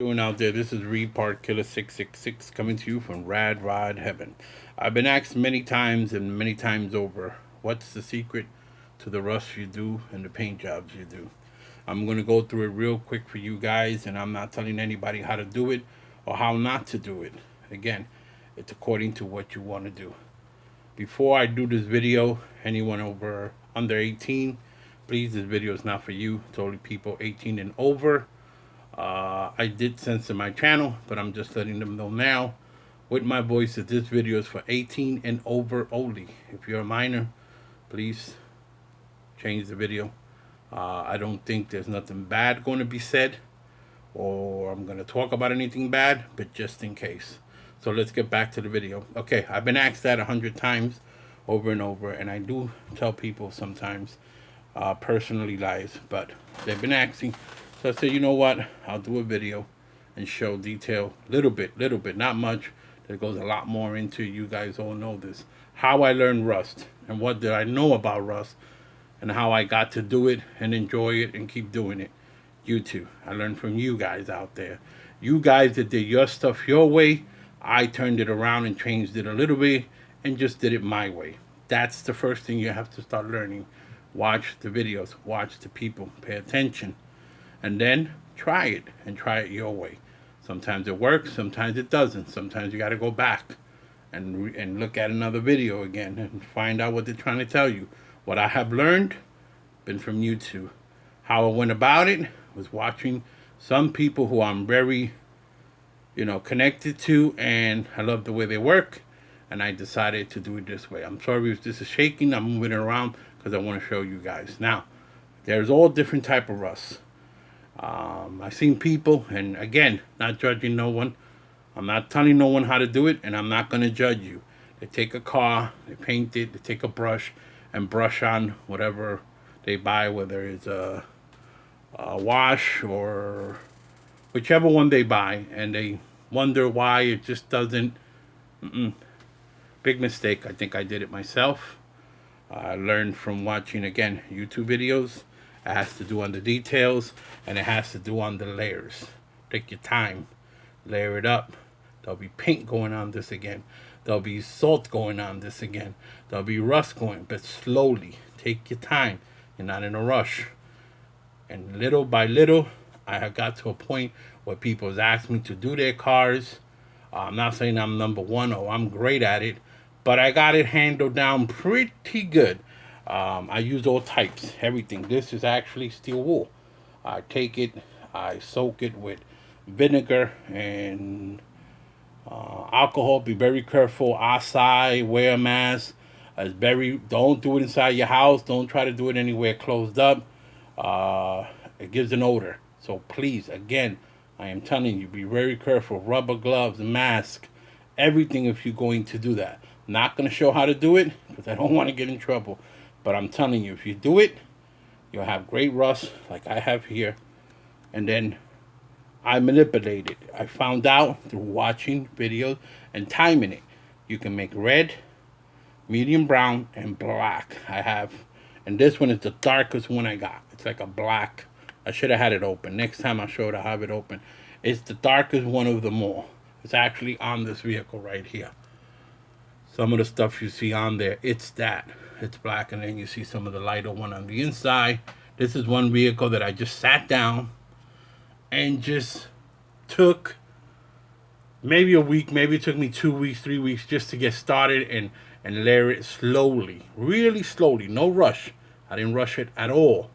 Doing out there? This is Repart Killer 666 coming to you from RAT.ROD.HEAVEN. I've been asked many times and many times over, what's the secret to the rust you do and the paint jobs you do? I'm going to go through it real quick for you guys, and I'm not telling anybody how to do it or how not to do it. Again, it's according to what you want to do. Before I do this video, anyone over under 18, please, this video is not for you. It's only people 18 and over. I did censor my channel, but I'm just letting them know now with my voice that this video is for 18 and over only. If you're a minor, please change the video. I don't think there's nothing bad going to be said or I'm going to talk about anything bad, but just in case. So let's get back to the video. Okay, I've been asked that 100 times over and over, and I do tell people sometimes personally lies, but they've been asking. So I said, you know what? I'll do a video and show detail, little bit, not much. There goes a lot more into. You guys all know this. How I learned Rust and what did I know about Rust and how I got to do it and enjoy it and keep doing it. You too. I learned from you guys out there. You guys that did your stuff your way, I turned it around and changed it a little bit and just did it my way. That's the first thing you have to start learning. Watch the videos, watch the people, pay attention, and then try it and try it your way. Sometimes it works, sometimes it doesn't. Sometimes you got to go back and look at another video again and find out what they're trying to tell you. What I have learned, been from YouTube. How I went about it was watching some people who I'm very, connected to, and I love the way they work, and I decided to do it this way. I'm sorry if this is shaking. I'm moving it around because I want to show you guys. Now, there's all different type of rust. I've seen people, and again, not judging no one. I'm not telling no one how to do it, and I'm not going to judge you. They take a car, they paint it, they take a brush, and brush on whatever they buy, whether it's a wash or whichever one they buy, and they wonder why it just doesn't. Big mistake. I think I did it myself. I learned from watching, again, YouTube videos. It has to do on the details, and it has to do on the layers. Take your time, layer it up. There'll be paint going on this again. There'll be salt going on this again. There'll be rust going, but slowly. Take your time. You're not in a rush. And little by little, I have got to a point where people have asked me to do their cars. I'm not saying I'm number one or I'm great at it, but I got it handled down pretty good. I use all types, everything. This is actually steel wool. I take it, I soak it with vinegar and alcohol. Be very careful outside. Wear a mask. Don't do it inside your house. Don't try to do it anywhere closed up. It gives an odor. So please, again, I am telling you, be very careful. Rubber gloves, mask, everything if you're going to do that. Not going to show how to do it because I don't want to get in trouble. But I'm telling you, if you do it, you'll have great rust like I have here. And then I manipulate it. I found out through watching videos and timing it. You can make red, medium brown, and black. I have, and this one is the darkest one I got. It's like a black. I should have had it open. Next time I'll show it, I'll have it open. It's the darkest one of them all. It's actually on this vehicle right here. Some of the stuff you see on there, it's that. It's black, and then you see some of the lighter one on the inside. This is one vehicle that I just sat down and just took maybe a week, maybe it took me 2 weeks, 3 weeks just to get started and layer it slowly, really slowly, no rush. I didn't rush it at all.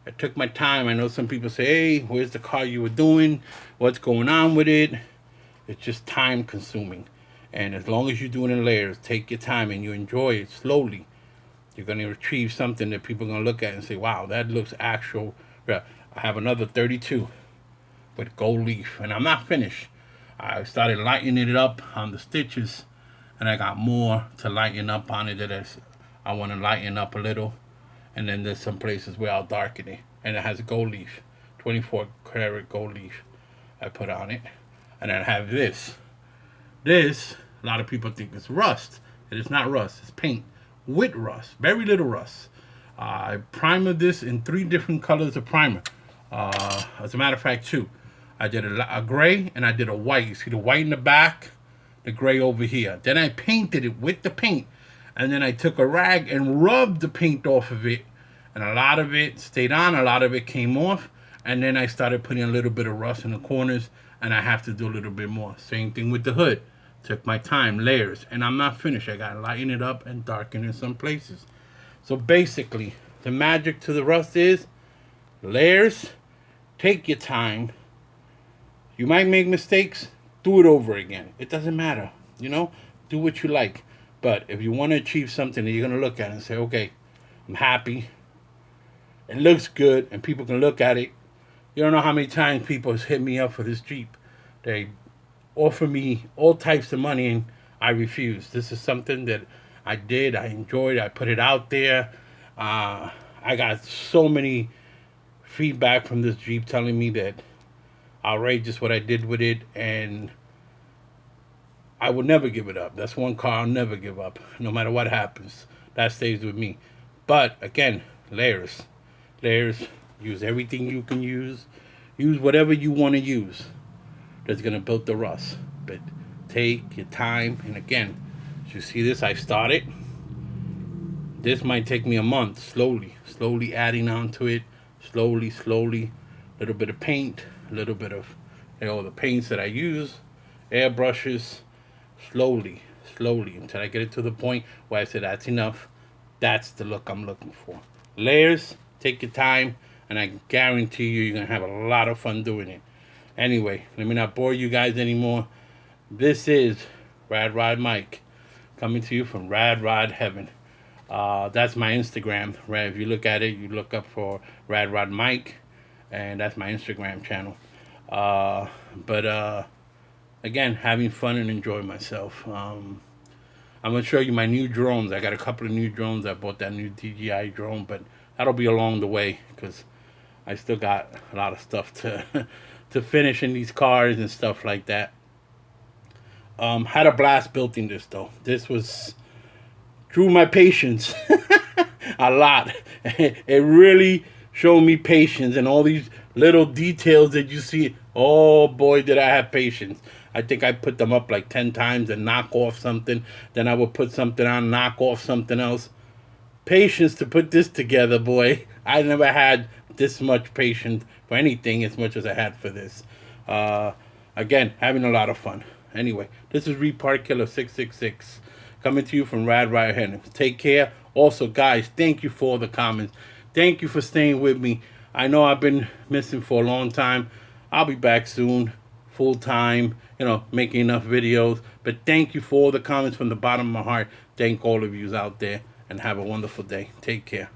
I took my time. I know some people say, hey, where's the car you were doing? What's going on with it? It's just time consuming. And as long as you're doing it in layers, take your time and you enjoy it slowly, you're going to retrieve something that people are going to look at and say, wow, that looks actual. I have another 32 with gold leaf, and I'm not finished. I started lightening it up on the stitches, and I got more to lighten up on it that I want to lighten up a little. And then there's some places where I'll darken it. And it has a gold leaf, 24 karat gold leaf I put on it. And then I have this. This, a lot of people think it's rust. It is not rust. It's paint with rust. Very little rust. I primered this in 3 different colors of primer. As a matter of fact, 2. I did a gray and I did a white. You see the white in the back, the gray over here. Then I painted it with the paint. And then I took a rag and rubbed the paint off of it. And a lot of it stayed on, a lot of it came off. And then I started putting a little bit of rust in the corners, and I have to do a little bit more. Same thing with the hood. Took my time, layers. And I'm not finished. I got to lighten it up and darken in some places. So basically, the magic to the rust is layers, take your time. You might make mistakes, do it over again. It doesn't matter, do what you like. But if you want to achieve something that you're going to look at and say, okay, I'm happy, it looks good, and people can look at it. You don't know how many times people have hit me up for this Jeep. They offer me all types of money, and I refuse. This is something that I did, I enjoyed, I put it out there. I got so many feedback from this Jeep telling me that outrageous what I did with it, and I would never give it up. That's one car I'll never give up, no matter what happens. That stays with me. But again, layers. Use everything you can use. Use whatever you want to use that's going to build the rust. But take your time. And again, as you see this, I started. This might take me a month, slowly adding on to it. Slowly. A little bit of paint, a little bit of the paints that I use, airbrushes. Slowly, until I get it to the point where I say that's enough. That's the look I'm looking for. Layers, take your time, and I guarantee you're going to have a lot of fun doing it. Anyway, let me not bore you guys anymore. This is RAT.ROD Mike, coming to you from RAT.ROD.HEAVEN. That's my Instagram. Right? If you look at it, you look up for RAT.ROD Mike, and that's my Instagram channel. Again, having fun and enjoying myself. I'm going to show you my new drones. I got a couple of new drones. I bought that new DJI drone, but that'll be along the way because I still got a lot of stuff to to finish in these cars and stuff like that. Had a blast building this, though. This was drew my patience a lot. It really showed me patience and all these little details that you see. Oh boy, did I have patience. I think I put them up like 10 times and knock off something. Then I would put something on, knock off something else. Patience to put this together, boy. I never had this much patience for anything as much as I had for this. Again, having a lot of fun. Anyway, this is Repart Killer 666 coming to you from RAT.ROD.HEAVEN. Take care. Also, guys, thank you for the comments. Thank you for staying with me. I know I've been missing for a long time. I'll be back soon, full time, making enough videos. But thank you for all the comments from the bottom of my heart. Thank all of you out there, and have a wonderful day. Take care.